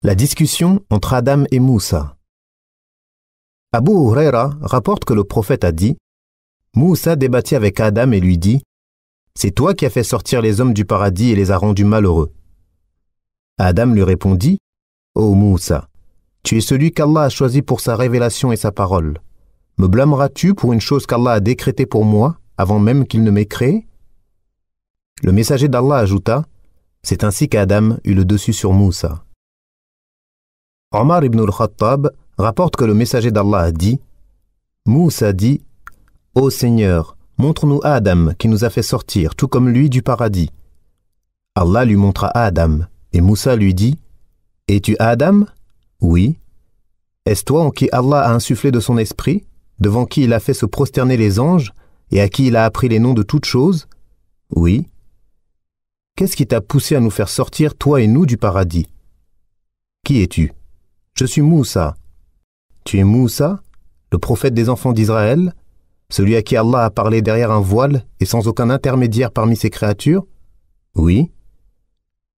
La discussion entre Adam et Moussa. Abu Huraira rapporte que le prophète a dit « Moussa débattit avec Adam et lui dit « C'est toi qui as fait sortir les hommes du paradis et les as rendus malheureux. » Adam lui répondit « Ô Moussa, tu es celui qu'Allah a choisi pour sa révélation et sa parole. Me blâmeras-tu pour une chose qu'Allah a décrétée pour moi avant même qu'il ne m'ait créé ?» Le messager d'Allah ajouta « C'est ainsi qu'Adam eut le dessus sur Moussa. » Omar ibn al-Khattab rapporte que le messager d'Allah a dit « Moussa dit « Ô Seigneur, montre-nous Adam qui nous a fait sortir, tout comme lui, du paradis. » Allah lui montra Adam, et Moussa lui dit « Es-tu Adam » ? Oui. « Est-ce toi en qui Allah a insufflé de son esprit, devant qui il a fait se prosterner les anges, et à qui il a appris les noms de toutes choses ? Oui. Qu'est-ce qui t'a poussé à nous faire sortir, toi et nous, du paradis ? Qui es-tu ? Je suis Moussa. Tu es Moussa, le prophète des enfants d'Israël, celui à qui Allah a parlé derrière un voile et sans aucun intermédiaire parmi ses créatures ? Oui.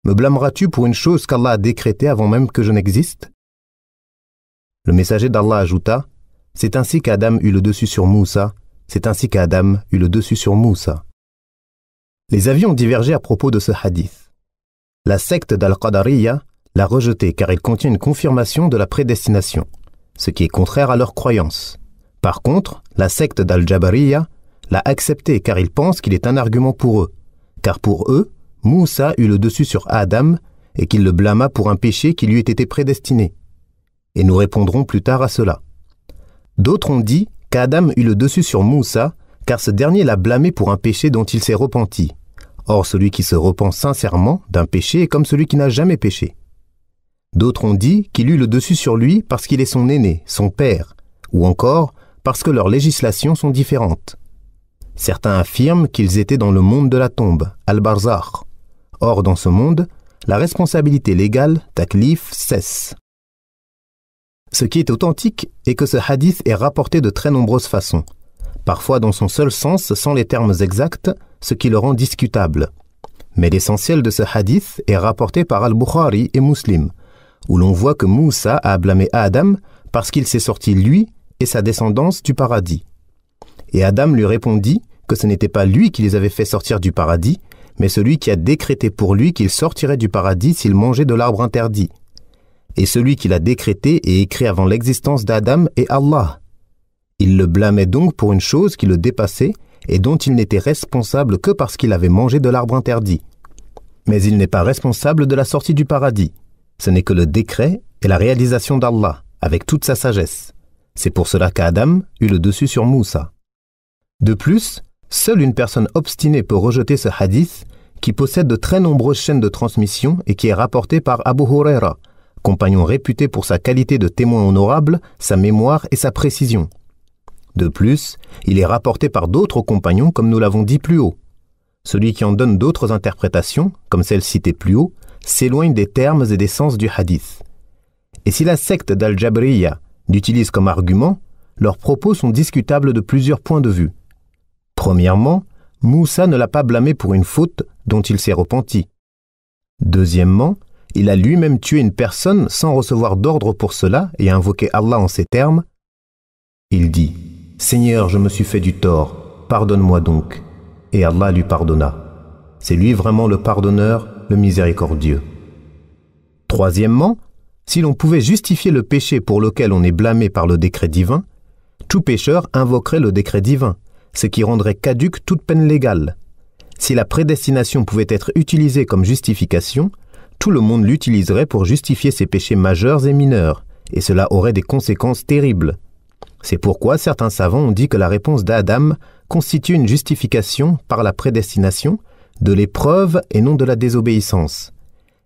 Me blâmeras-tu pour une chose qu'Allah a décrétée avant même que je n'existe ? Le messager d'Allah ajouta « C'est ainsi qu'Adam eut le dessus sur Moussa, c'est ainsi qu'Adam eut le dessus sur Moussa. » Les avis ont divergé à propos de ce hadith. La secte d'Al-Qadariyya l'a rejeté car il contient une confirmation de la prédestination, ce qui est contraire à leur croyance. Par contre, la secte d'Al-Jabariyya l'a accepté car ils pensent qu'il est un argument pour eux, car pour eux, Moussa eut le dessus sur Adam et qu'il le blâma pour un péché qui lui ait été prédestiné. Et nous répondrons plus tard à cela. D'autres ont dit qu'Adam eut le dessus sur Moussa car ce dernier l'a blâmé pour un péché dont il s'est repenti. Or, celui qui se repent sincèrement d'un péché est comme celui qui n'a jamais péché. D'autres ont dit qu'il eut le dessus sur lui parce qu'il est son aîné, son père, ou encore parce que leurs législations sont différentes. Certains affirment qu'ils étaient dans le monde de la tombe, al-Barzakh. Or, dans ce monde, la responsabilité légale, taklif, cesse. Ce qui est authentique est que ce hadith est rapporté de très nombreuses façons, parfois dans son seul sens sans les termes exacts, ce qui le rend discutable. Mais l'essentiel de ce hadith est rapporté par Al-Bukhari et Muslim, où l'on voit que Moussa a blâmé Adam parce qu'il s'est sorti lui et sa descendance du paradis. Et Adam lui répondit que ce n'était pas lui qui les avait fait sortir du paradis, mais celui qui a décrété pour lui qu'il sortirait du paradis s'il mangeait de l'arbre interdit. Et celui qui l'a décrété et écrit avant l'existence d'Adam est Allah. Il le blâmait donc pour une chose qui le dépassait et dont il n'était responsable que parce qu'il avait mangé de l'arbre interdit. Mais il n'est pas responsable de la sortie du paradis. Ce n'est que le décret et la réalisation d'Allah, avec toute sa sagesse. C'est pour cela qu'Adam eut le dessus sur Moussa. De plus, seule une personne obstinée peut rejeter ce hadith qui possède de très nombreuses chaînes de transmission et qui est rapporté par Abu Huraira, compagnon réputé pour sa qualité de témoin honorable, sa mémoire et sa précision. De plus, il est rapporté par d'autres compagnons comme nous l'avons dit plus haut. Celui qui en donne d'autres interprétations, comme celle citée plus haut, s'éloigne des termes et des sens du hadith. Et si la secte d'Al-Jabriyya l'utilise comme argument, leurs propos sont discutables de plusieurs points de vue. Premièrement, Moussa ne l'a pas blâmé pour une faute dont il s'est repenti. Deuxièmement, il a lui-même tué une personne sans recevoir d'ordre pour cela et a invoqué Allah en ces termes. Il dit « Seigneur, je me suis fait du tort, pardonne-moi donc. » Et Allah lui pardonna. C'est lui vraiment le pardonneur, le miséricordieux. Troisièmement, si l'on pouvait justifier le péché pour lequel on est blâmé par le décret divin, tout pécheur invoquerait le décret divin, ce qui rendrait caduque toute peine légale. Si la prédestination pouvait être utilisée comme justification, tout le monde l'utiliserait pour justifier ses péchés majeurs et mineurs, et cela aurait des conséquences terribles. C'est pourquoi certains savants ont dit que la réponse d'Adam constitue une justification par la prédestination de l'épreuve et non de la désobéissance.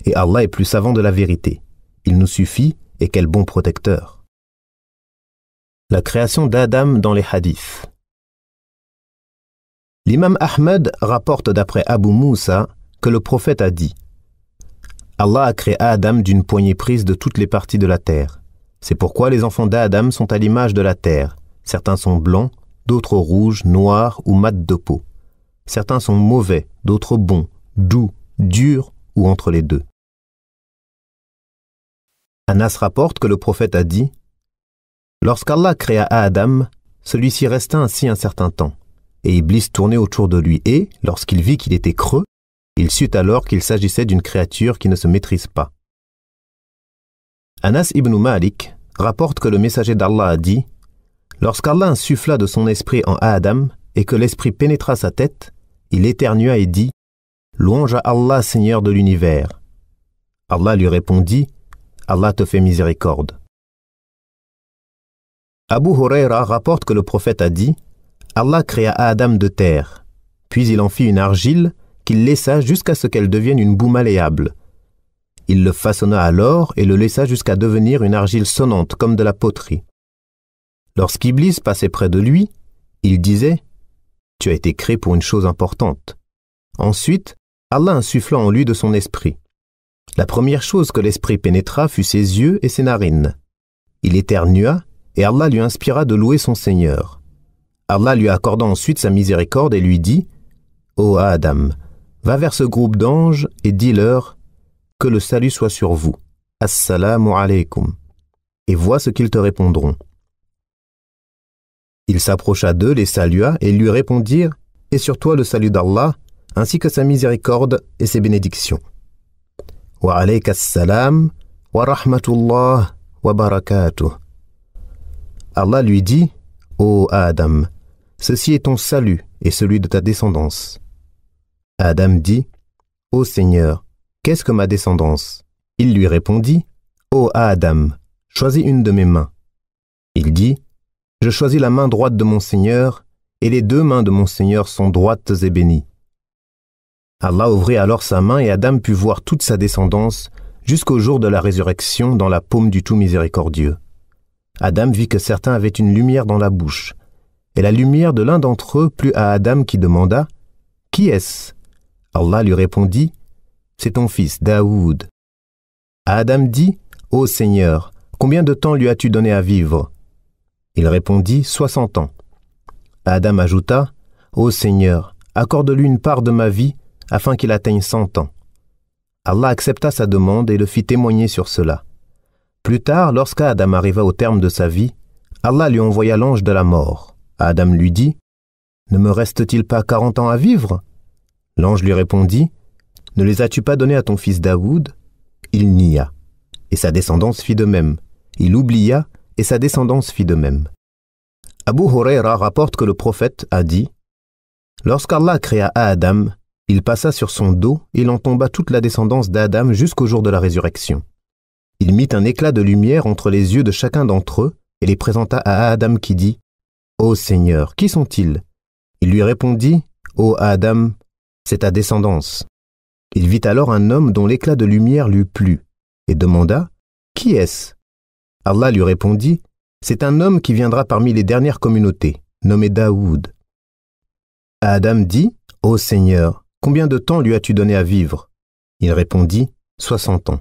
Et Allah est plus savant de la vérité. Il nous suffit, et quel bon protecteur. La création d'Adam dans les hadiths. L'imam Ahmed rapporte d'après Abu Moussa que le prophète a dit « Allah a créé Adam d'une poignée prise de toutes les parties de la terre. C'est pourquoi les enfants d'Adam sont à l'image de la terre. Certains sont blancs, d'autres rouges, noirs ou mat de peau. Certains sont mauvais, d'autres bons, doux, durs ou entre les deux. Anas rapporte que le prophète a dit « Lorsqu'Allah créa Adam, celui-ci resta ainsi un certain temps, et Iblis tournait autour de lui et, lorsqu'il vit qu'il était creux, il sut alors qu'il s'agissait d'une créature qui ne se maîtrise pas. » Anas ibn Malik rapporte que le messager d'Allah a dit « Lorsqu'Allah insuffla de son esprit en Adam et que l'esprit pénétra sa tête, il éternua et dit « Louange à Allah, Seigneur de l'univers. » Allah lui répondit « Allah te fait miséricorde. » Abu Huraira rapporte que le prophète a dit « Allah créa Adam de terre, puis il en fit une argile qu'il laissa jusqu'à ce qu'elle devienne une boue malléable. Il le façonna alors et le laissa jusqu'à devenir une argile sonnante comme de la poterie. Lorsqu'Iblis passait près de lui, il disait « Tu as été créé pour une chose importante. » Ensuite, Allah insuffla en lui de son esprit. La première chose que l'esprit pénétra fut ses yeux et ses narines. Il éternua et Allah lui inspira de louer son Seigneur. Allah lui accorda ensuite sa miséricorde et lui dit « Ô Adam, va vers ce groupe d'anges et dis-leur « Que le salut soit sur vous. Assalamu alaykum. » Et vois ce qu'ils te répondront. Il s'approcha d'eux, les salua et ils lui répondirent « Et sur toi le salut d'Allah, ainsi que sa miséricorde et ses bénédictions. » Wa alayka assalam wa rahmatullah wa barakatuh. Allah lui dit « Ô Adam, ceci est ton salut et celui de ta descendance. » Adam dit « Ô Seigneur, qu'est-ce que ma descendance ?» Il lui répondit « Ô Adam, choisis une de mes mains. » Il dit « Je choisis la main droite de mon Seigneur, et les deux mains de mon Seigneur sont droites et bénies. » Allah ouvrit alors sa main et Adam put voir toute sa descendance jusqu'au jour de la résurrection dans la paume du tout miséricordieux. Adam vit que certains avaient une lumière dans la bouche, et la lumière de l'un d'entre eux plut à Adam qui demanda « Qui est-ce » Allah lui répondit « C'est ton fils Daoud. » Adam dit « Ô Seigneur, combien de temps lui as-tu donné à vivre ?» Il répondit « 60 ans. » Adam ajouta « Ô Seigneur, accorde-lui une part de ma vie afin qu'il atteigne 100 ans. » Allah accepta sa demande et le fit témoigner sur cela. Plus tard, lorsqu'Adam arriva au terme de sa vie, Allah lui envoya l'ange de la mort. Adam lui dit « Ne me reste-t-il pas 40 ans à vivre ?» L'ange lui répondit « Ne les as-tu pas donnés à ton fils Daoud ?» Il nia, et sa descendance fit de même. Il oublia, et sa descendance fit de même. Abu Huraira rapporte que le prophète a dit « Lorsqu'Allah créa Adam, il passa sur son dos et il en tomba toute la descendance d'Adam jusqu'au jour de la résurrection. Il mit un éclat de lumière entre les yeux de chacun d'entre eux et les présenta à Adam qui dit « Ô Seigneur, qui sont-ils » Il lui répondit « Ô Adam, c'est ta descendance. » Il vit alors un homme dont l'éclat de lumière lui plut et demanda « Qui est-ce » Allah lui répondit « C'est un homme qui viendra parmi les dernières communautés, nommé Daoud. » Adam dit « Ô Seigneur, combien de temps lui as-tu donné à vivre » Il répondit « 60 ans. »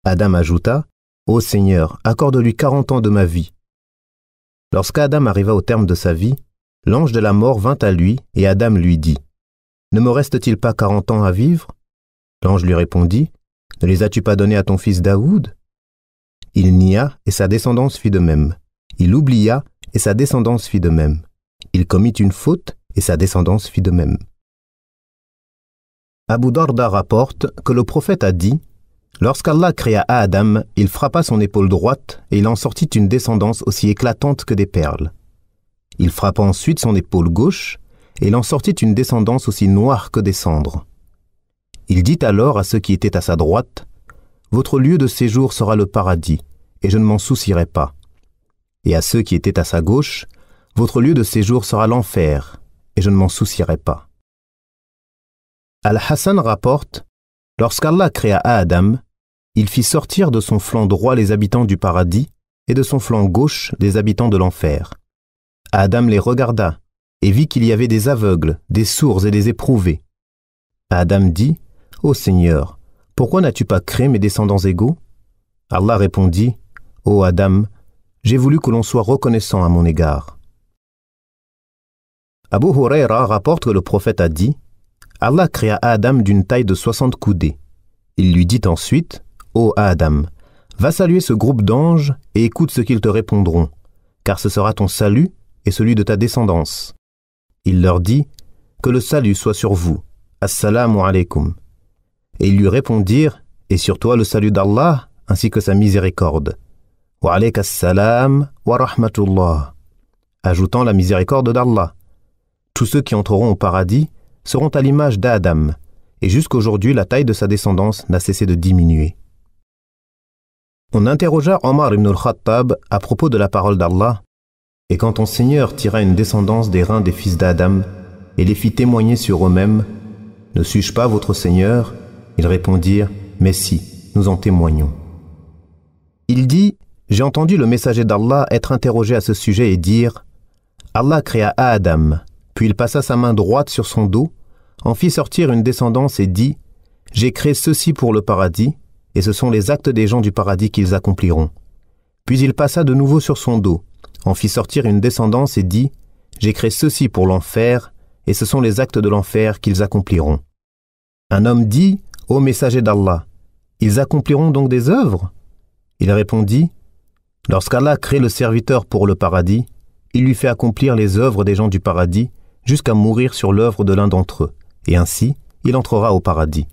Adam ajouta « Ô Seigneur, accorde-lui 40 ans de ma vie. » Lorsqu'Adam arriva au terme de sa vie, l'ange de la mort vint à lui et Adam lui dit « Ne me reste-t-il pas 40 ans à vivre » L'ange lui répondit « Ne les as-tu pas donnés à ton fils Daoud » Il nia et sa descendance fit de même. Il oublia et sa descendance fit de même. Il commit une faute et sa descendance fit de même. Abu Darda rapporte que le prophète a dit « Lorsqu'Allah créa Adam, il frappa son épaule droite et il en sortit une descendance aussi éclatante que des perles. Il frappa ensuite son épaule gauche et il en sortit une descendance aussi noire que des cendres. Il dit alors à ceux qui étaient à sa droite « Votre lieu de séjour sera le paradis, et je ne m'en soucierai pas. » Et à ceux qui étaient à sa gauche « Votre lieu de séjour sera l'enfer, et je ne m'en soucierai pas. » Al-Hassan rapporte « Lorsqu'Allah créa Adam, il fit sortir de son flanc droit les habitants du paradis et de son flanc gauche les habitants de l'enfer. Adam les regarda et vit qu'il y avait des aveugles, des sourds et des éprouvés. Adam dit « Ô Seigneur, pourquoi n'as-tu pas créé mes descendants égaux ?» Allah répondit « Ô Adam, j'ai voulu que l'on soit reconnaissant à mon égard. » Abu Huraira rapporte que le prophète a dit « Allah créa Adam d'une taille de 60 coudées. Il lui dit ensuite « Ô Adam, Va saluer ce groupe d'anges et écoute ce qu'ils te répondront, car ce sera ton salut et celui de ta descendance. Il leur dit, que le salut soit sur vous. Assalamu alaikum. Et ils lui répondirent, et sur toi le salut d'Allah, ainsi que sa miséricorde. Wa alayka assalam wa rahmatullah. Ajoutant la miséricorde d'Allah. Tous ceux qui entreront au paradis seront à l'image d'Adam, et jusqu'aujourd'hui la taille de sa descendance n'a cessé de diminuer. On interrogea Omar ibn al-Khattab à propos de la parole d'Allah, et quand ton Seigneur tira une descendance des reins des fils d'Adam et les fit témoigner sur eux-mêmes, ne suis-je pas votre Seigneur? Ils répondirent, mais si, nous en témoignons. Il dit, j'ai entendu le messager d'Allah être interrogé à ce sujet et dire, Allah créa Adam, puis il passa sa main droite sur son dos, en fit sortir une descendance et dit, j'ai créé ceci pour le paradis, et ce sont les actes des gens du paradis qu'ils accompliront. Puis il passa de nouveau sur son dos, en fit sortir une descendance et dit, j'ai créé ceci pour l'enfer, et ce sont les actes de l'enfer qu'ils accompliront. Un homme dit, ô messager d'Allah, ils accompliront donc des œuvres? Il répondit, lorsqu'Allah crée le serviteur pour le paradis, il lui fait accomplir les œuvres des gens du paradis jusqu'à mourir sur l'œuvre de l'un d'entre eux, et ainsi il entrera au paradis.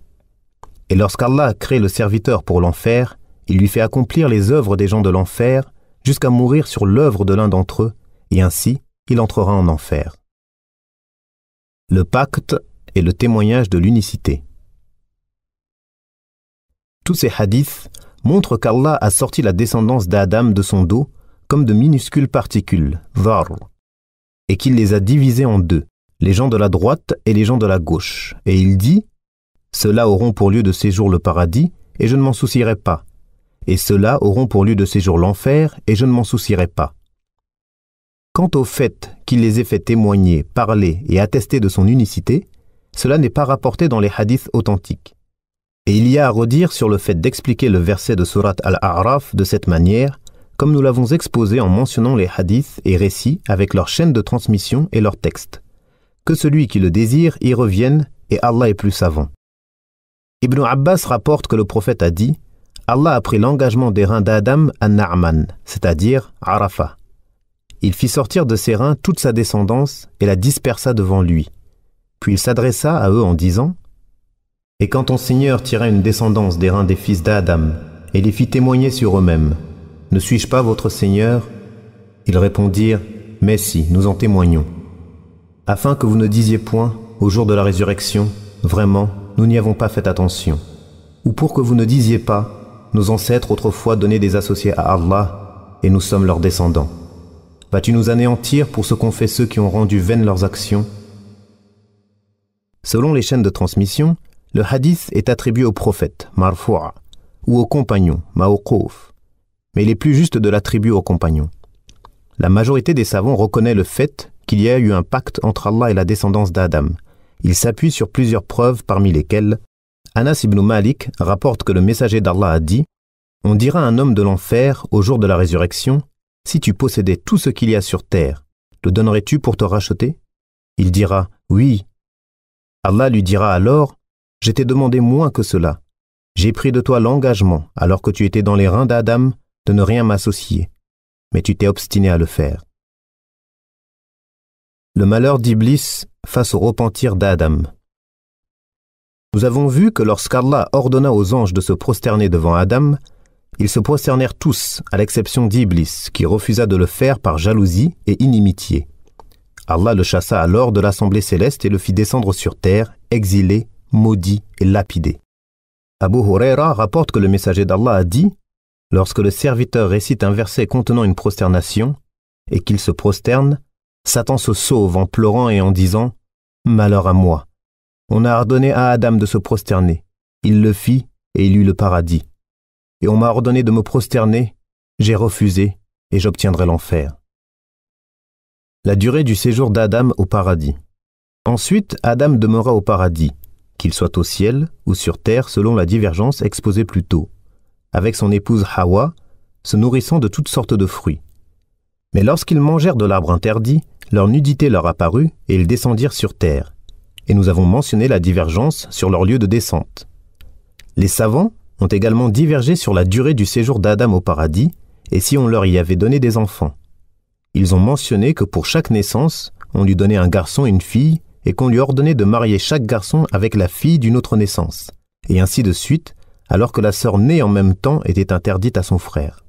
Et lorsqu'Allah crée le serviteur pour l'enfer, il lui fait accomplir les œuvres des gens de l'enfer jusqu'à mourir sur l'œuvre de l'un d'entre eux, et ainsi il entrera en enfer. Le pacte et le témoignage de l'unicité. Tous ces hadiths montrent qu'Allah a sorti la descendance d'Adam de son dos comme de minuscules particules, dharr, et qu'il les a divisés en deux, les gens de la droite et les gens de la gauche. Et il dit, ceux-là auront pour lieu de séjour le paradis, et je ne m'en soucierai pas. Et ceux-là auront pour lieu de séjour l'enfer, et je ne m'en soucierai pas. Quant au fait qu'il les ait fait témoigner, parler et attester de son unicité, cela n'est pas rapporté dans les hadiths authentiques. Et il y a à redire sur le fait d'expliquer le verset de Surat Al-A'raf de cette manière, comme nous l'avons exposé en mentionnant les hadiths et récits avec leur chaîne de transmission et leur texte. Que celui qui le désire y revienne, et Allah est plus savant. Ibn Abbas rapporte que le prophète a dit « Allah a pris l'engagement des reins d'Adam à Na'man, c'est-à-dire Arafah. Il fit sortir de ses reins toute sa descendance et la dispersa devant lui. Puis il s'adressa à eux en disant « Et quand ton Seigneur tira une descendance des reins des fils d'Adam et les fit témoigner sur eux-mêmes, ne suis-je pas votre Seigneur ?» Ils répondirent « Mais si, nous en témoignons. » Afin que vous ne disiez point, au jour de la résurrection, vraiment, nous n'y avons pas fait attention. Ou pour que vous ne disiez pas, nos ancêtres autrefois donnaient des associés à Allah, et nous sommes leurs descendants. Vas-tu nous anéantir pour ce qu'ont fait ceux qui ont rendu vaines leurs actions? Selon les chaînes de transmission, le hadith est attribué au prophète, marfu'a, ou aux compagnons, mawquf, mais il est plus juste de l'attribuer aux compagnons. La majorité des savants reconnaît le fait qu'il y a eu un pacte entre Allah et la descendance d'Adam. Il s'appuie sur plusieurs preuves parmi lesquelles Anas ibn Malik rapporte que le messager d'Allah a dit « On dira à un homme de l'enfer au jour de la résurrection, si tu possédais tout ce qu'il y a sur terre, le donnerais-tu pour te racheter? Il dira « Oui ». Allah lui dira alors « Je t'ai demandé moins que cela. J'ai pris de toi l'engagement, alors que tu étais dans les reins d'Adam, de ne rien m'associer. Mais tu t'es obstiné à le faire. » Le malheur d'Iblis face au repentir d'Adam. Nous avons vu que lorsqu'Allah ordonna aux anges de se prosterner devant Adam, ils se prosternèrent tous, à l'exception d'Iblis, qui refusa de le faire par jalousie et inimitié. Allah le chassa alors de l'assemblée céleste et le fit descendre sur terre, exilé, maudit et lapidé. Abu Huraira rapporte que le messager d'Allah a dit « Lorsque le serviteur récite un verset contenant une prosternation, et qu'il se prosterne, Satan se sauve en pleurant et en disant « Malheur à moi ! On a ordonné à Adam de se prosterner. Il le fit et il eut le paradis. Et on m'a ordonné de me prosterner, j'ai refusé et j'obtiendrai l'enfer. » La durée du séjour d'Adam au paradis. Ensuite, Adam demeura au paradis, qu'il soit au ciel ou sur terre selon la divergence exposée plus tôt, avec son épouse Hawa, se nourrissant de toutes sortes de fruits. Mais lorsqu'ils mangèrent de l'arbre interdit, leur nudité leur apparut et ils descendirent sur terre. Et nous avons mentionné la divergence sur leur lieu de descente. Les savants, ont également divergé sur la durée du séjour d'Adam au paradis et si on leur y avait donné des enfants. Ils ont mentionné que pour chaque naissance, on lui donnait un garçon et une fille et qu'on lui ordonnait de marier chaque garçon avec la fille d'une autre naissance, et ainsi de suite, alors que la sœur née en même temps était interdite à son frère.